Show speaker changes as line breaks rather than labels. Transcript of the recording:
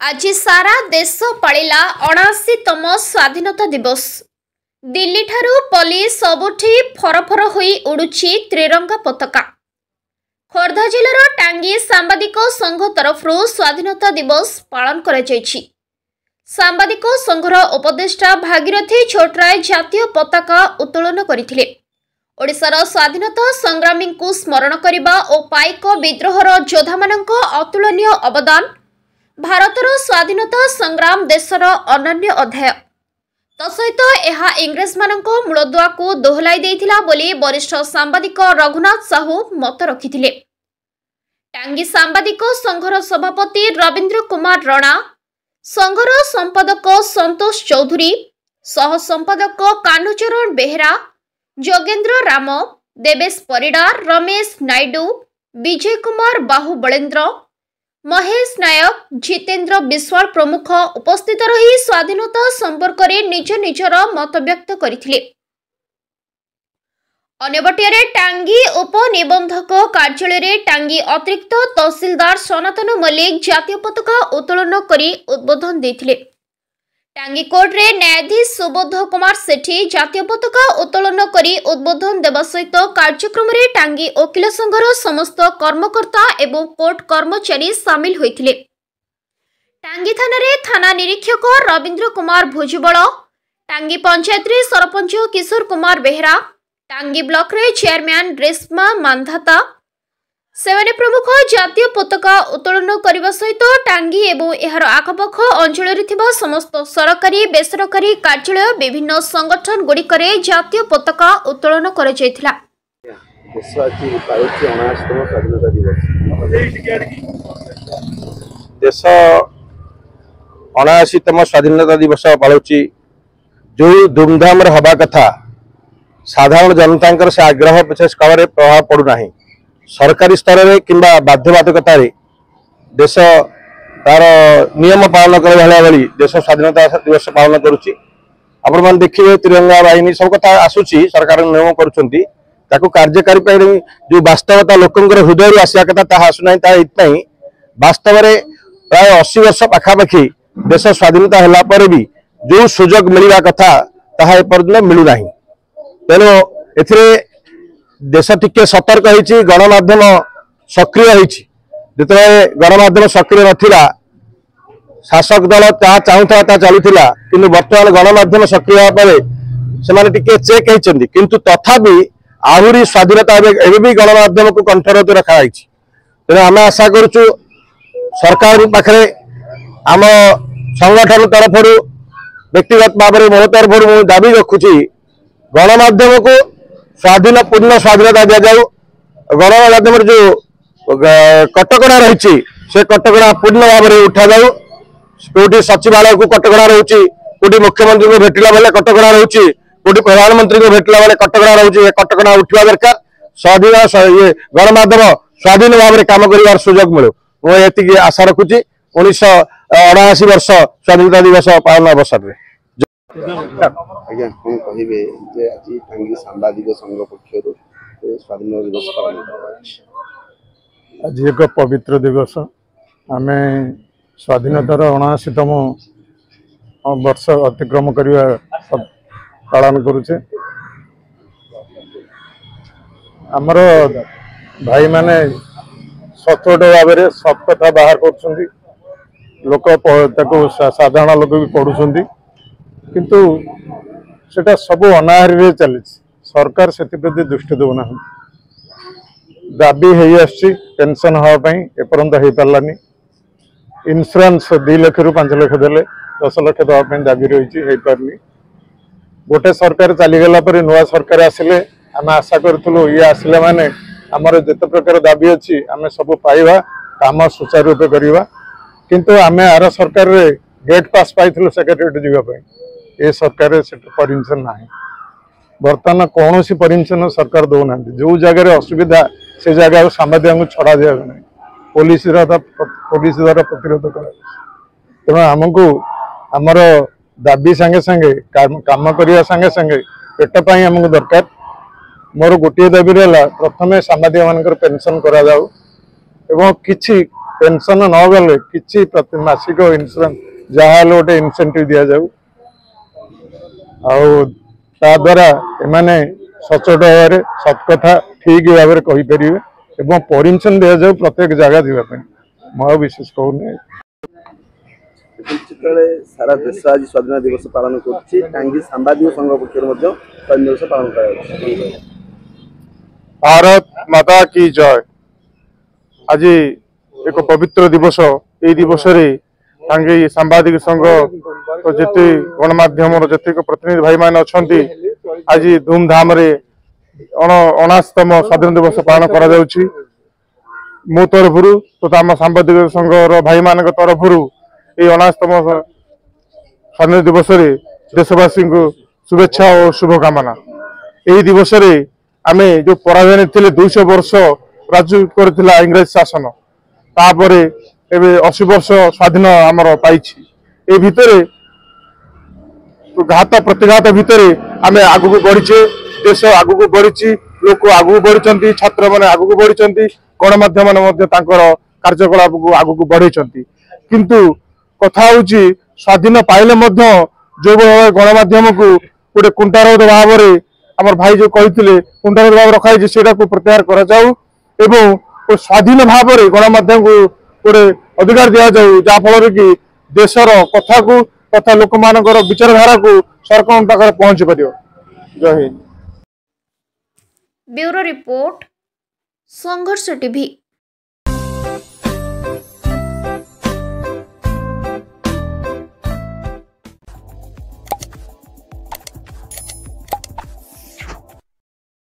आज सारा देश पालिला 79तम स्वाधीनता दिवस। दिल्ली ठारू पली सबुठी फरफर होई उड़ुची त्रिरंगा पताका। खोर्धा जिलार टांगी सांबादिक संघ तरफ स्वाधीनता दिवस पालन करा जायछि। सांबादिक संघर उपदेष्टा भागीरथी छोटराय जातीय पताका उत्तोलन करथिले। ओडिशार स्वाधीनता संग्रामी को स्मरण करने और पाइक विद्रोहर योद्धामानक अतुलनीय अवदान भारतर स्वाधीनता संग्राम देशर अनन्य अध्याय। तसहित यह इंग्रेज मानक मूलदुआ को दोहलाई देथिला बोली वरिष्ठ सांबादिक रघुनाथ साहू मत रखिथिले। टांगी सांबादिक संघर सभापति रवींद्र कुमार राणा, संघर संपादक संतोष चौधरी, सह संपादक कान्हूचरण बेहेरा, जोगेंद्र राम, देवेश परिडा, रमेश नायडू, विजय कुमार बाहु बलेन्द्र, महेश नायक, जितेंद्र विश्वाल प्रमुख उपस्थित रही स्वाधीनता संपर्क में निज निजर मत व्यक्त करथिले। अन्यबटिया टांगी उपनिबंधक कार्यालय टांगी अतिरिक्त तहसीलदार सनातन मल्लिक जातीय पताका उत्तोलन करी उद्बोधन देथिले। टांगी कोर्ट रे न्यायाधीश सुबोध कुमार सेठी जातीय पताका उत्तोलन करी उद्बोधन देवा सहित कार्यक्रम रे टांगी वकील संघर समस्त कर्मकर्ता एवं कोर्ट कर्मचारी सामिल होइथिले। टांगी थाना रे थाना निरीक्षक रवींद्र कुमार भुजबल, टांगी पंचायत रे सरपंच किशोर कुमार बेहेरा, टांगी ब्लॉक रे चेयरमैन रेशमा मानधाता सेवाने प्रमुख जातीय पताका उत्तोलन करने सहित टांगी एवं यार आखपाख अंचल समस्त सरकारी बेसरकारी कार्यालय विभिन्न संगठन गुड़िक जातीय पताका उत्तोलन कर
देश 79तम स्वाधीनता दिवस पालुची। जो धूमधाम हवा कथा साधारण जनता से आग्रह विशेष काल में प्रभाव पड़ूना। सरकारी स्तर में किंबा बाध्यबाधकता देश तार नियम पालन कर देश स्वाधीनता दिवस पालन करुच्ची। आपण मैंने देखिए तिरंगा बाहिनी सब कथा आसूची सरकार नियम करूँ कार्यकारी जो वास्तवता लोकंर हृदय आसा कथा ता आसुना। वास्तव में प्राय 80 वर्ष पाखापाखि देश स्वाधीनता है पर भी जो सुजोग मिलवा कथा ताहा एपर्यंत मिलूना। तेणु ए देश टिके सतर्क होइछि। गणमाध्यम सक्रिय होइछि। जिते गणमाध्यम सक्रिय नथिला शासक दल ता चाहूता ता चलुथिला, किंतु वर्तमान गणमाध्यम सक्रिय होगा पर से टिके चेक होइछन्ति, किंतु तथापि आहुरी स्वाधीनता एबे भी गणमाध्यम को कंठरोध रखा जाइछि। तेणु आम आशा करूछु सरकार पाखरे आम संगठन तरफ व्यक्तिगत भाव में मो तरफ दाबी रखुछि गणमाध्यम को स्वाधीन पूर्ण स्वाधीनता दि जाऊ। गणमाध्यम जो कटकणा रही से कटकणा पूर्ण भाव में उठा जाऊ। कौटी सचिवालय को कटकणा रोचे, कौटी मुख्यमंत्री को भेटला बेले कटकणा रोचे, कौटी प्रधानमंत्री को भेटला बेले कटकणा रोचे। कटकणा उठा दरकार। स्वाधीन ये गणमाध्यम स्वाधीन भाव में काम कर सुजोग मिलू। मुझे आशा रखुची 1979 वर्ष स्वाधीनता दिवस पालन अवसर में।
आज्ञा कौन कहे आज टांगी सांबादिक संघ पक्ष स्वाधीनता दिवस पालन
आज एक पवित्र दिवस। आम स्वाधीनतार 79तम वर्ष अतिक्रम करवा पालन करुचे। आमर भाई माने सचोट भाव में सब कथा बाहर कर लोक साधारण लोक भी पढ़ुं, किंतु सेटा सब अनाहारी चली। सरकार से प्रति दृष्टि देना। दाबी है पेंशन हाँपाई एपर्यंत हो पारानी। इन्शुरांस 2 लाख रु 5 लाख देले 10 लाख देवाई दाबी रही पारनी। गोटे सरकार चलीगला पर नुआ सरकार आसिले आम आशा करूँ ये आसिले माने आमर जिते प्रकार दाबी अच्छी आम सब पाइबा काम सुचारू रूपे करवा। किंतु आम आर सरकार रे गेट पास पाई सेक्रेटेरिएट जावाई। ये सरकार से परमिशन ना। बर्तमान कौन सी परमिशन सरकार दौना। जो जगह असुविधा से जगह सांबादिक को छड़ा दिया ना। पुलिस द्वारा प्रतिरोध कर। तेणु आमको आमर दाबी सांगे सांगे काम करने सांगे सांगे पेट आमको दरकार। मोर गोटे दाबी रहा प्रथम सांबादिक मान पेंशन करा जाऊ एवं किछि पेंशन न गले किसी प्रति मासिक इन्शुरांस जहाँ गोटे इनसेंटिव दि जाऊ द्वारा एमाने सचोट भाव सतकथा ठीक भाव में कहीपर एवं परमिशन दि जाऊ प्रत्येक जगह जावाई मैं विशेष कहूनी
सारा देश आज स्वाधीनता दिवस पालन कर सांबादिक संघ पक्ष स्वाधीनता दिवस पालन कर
भारत माता की जय। आज एक पवित्र दिवस ये दिवस रे सांबादिक संघ तो जिते गणमाध्यम जितक प्रतिनिधि भाई मान अच्छा आज धूमधाम रे 79तम स्वाधीनता दिवस पालन करा मो तरफ तो आम सांबादिक संघ भाई मान तरफ ये 79तम स्वाधीनता दिवस रे देशवासी को शुभेच्छा और शुभकामना। यही दिवस रे आमे जो पराधीन थे 200 वर्ष राज्य करथिला इंग्रेज शासन तापरे एबे 80 वर्ष स्वाधीन आमर पाइछि ए भितरे घात प्रतिघात भितरे आमे आगु को बढ़िछे देश आगु को बढ़िछि लोक आगु को बढ़िचंती छात्र माने आगु को बढ़िचंती गणमाध्यम माने मध्ये तांकर कार्यकलाप को आगु को बढ़िचंती किंतु कथा होछि स्वाधीन पाइले मध्ये जो गणमाध्यम को गोटे कुंटारोध भाव में आमर भाई जो कहते कुंटारोध भाव रखाई से प्रत्याहार करा जाऊ एवं स्वाधीन भाव में गणमाध्यम को गोटे अधिकार दि जाऊ जहाँफल कि देशर कथा को तथा लोक मान विचारधारा को सरकार पाखे पहुंच पार। जय हिंद।
ब्यूरो रिपोर्ट संघर्ष टीवी।